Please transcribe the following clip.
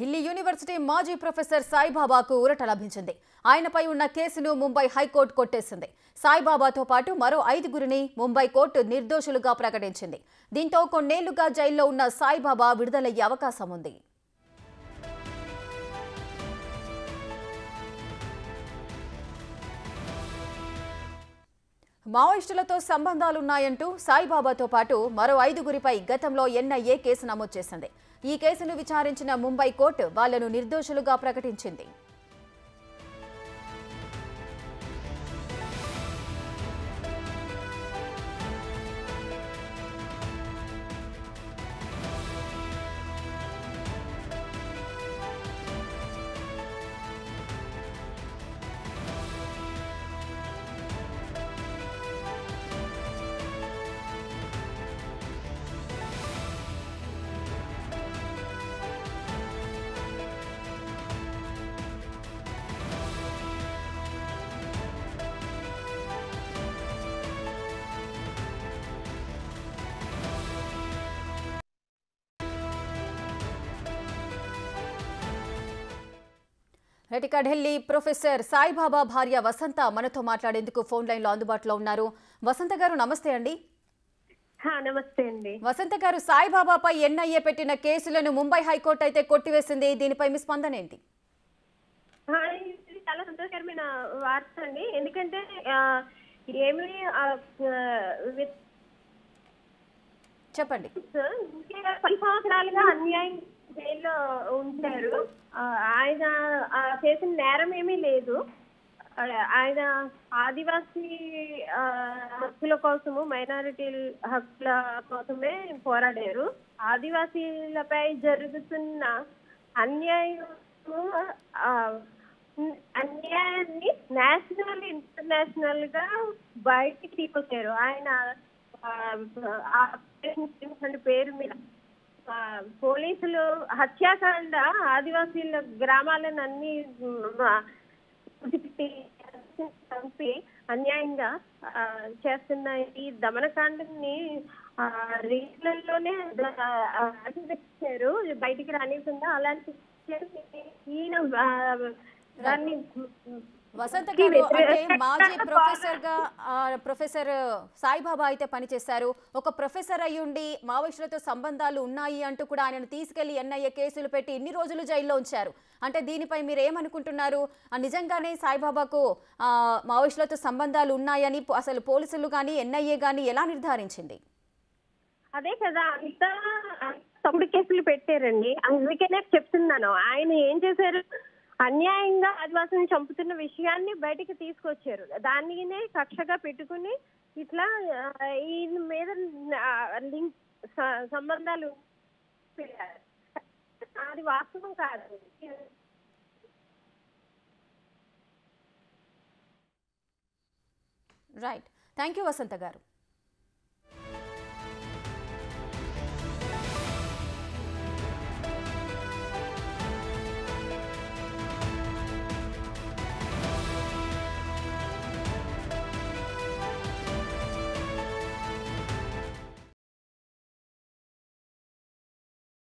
Delhi university మాజీ professor సాయిబాబాకు ఊరట లభించింది. ఆయనపై ఉన్న కేసును ముంబై హైకోర్టు కొట్టేసింది. సాయిబాబాతో పాటు మరో 5గురిని ముంబై కోర్టు నిర్దోషులుగా ప్రకటించింది. దీంతో కొన్నేళ్లుగా జైల్లో ఉన్న సాయిబాబా విడుదలయ్యే అవకాశం ఉంది. మావోయిస్టులతో సంబంధాలున్నాయంటూ సాయిబాబాతో పాటు మరో 5గురిపై గతంలో ఎన్ఐఏ కేసు నమోదు చేసింది. ఈ కేసును విచారించిన ముంబై కోర్టు వాళ్లను నిర్దోషులుగా ప్రకటించింది. ఇక ఢిల్లీ ప్రొఫెసర్ సాయిబాబా భార్య వసంత మనతో మాట్లాడేందుకు ఫోన్ లైన్ లో అందుబాటులో ఉన్నారు. వసంత గారు నమస్తే అండి. నమస్తే అండి. వసంత గారు, సాయిబాబాపై ఎన్ఐఏ పెట్టిన కేసులను ముంబై హైకోర్టు అయితే కొట్టివేసింది. దీనిపై మీ స్పందన ఏంటి? చాలా సంతోషకరమైన వార్త అండి. ఎందుకంటే ఏమి చెప్పండి. 10 సంవత్సరాలుగా అన్యాయం జైల్లో ఉంచారు. ఆయన చేసిన నేరం ఏమీ లేదు. ఆయన ఆదివాసీ హక్కుల కోసము, మైనారిటీ హక్కుల కోసమే పోరాడారు. ఆదివాసీలపై జరుగుతున్న అన్యాయాన్ని నేషనల్ ఇంటర్నేషనల్ గా బయటికి తీసుకొచ్చారు. ఆయన పేరు మీద పోలీసులు హత్యాకాండ ఆదివాసీల గ్రామాలను అన్ని చంపి అన్యాయంగా చేస్తున్న ఈ దమనకాండని రీజన్లోనే అభివృద్ధించారు, బయటికి రానికుండా. అలాంటి ఈయన దాన్ని వసంత గారు, అంటే మాజీ ప్రొఫెసర్ సాయిబాబా అయితే పనిచేశారు. ఒక ప్రొఫెసర్ అయ్యుండి మావోయిస్టులతో సంబంధాలు ఉన్నాయి అంటూ కూడా ఆయనను తీసుకెళ్లి ఎన్ఐఏ కేసులు పెట్టి ఇన్ని రోజులు జైల్లో ఉంచారు. అంటే దీనిపై మీరు ఏమనుకుంటున్నారు? నిజంగానే సాయిబాబాకు మావోయిస్టులతో సంబంధాలు ఉన్నాయని అసలు పోలీసులు కానీ ఎన్ఐఏ కానీ ఎలా నిర్ధారించింది? అదే కదా, అంతా తప్పుడు కేసులు పెట్టారండి. అందుకనే చెప్తున్నాను, ఆయన ఏం చేశారు, అన్యాయంగా ఆదివాసులను చంపుతున్న విషయాన్ని బయటికి తీసుకొచ్చారు. దానినే కక్షగా పెట్టుకుని ఇట్లా ఈయన మీద లింక్ సంబంధాలు, అది వాస్తవం కాదు. రైట్. థ్యాంక్ యూ వసంత గారు.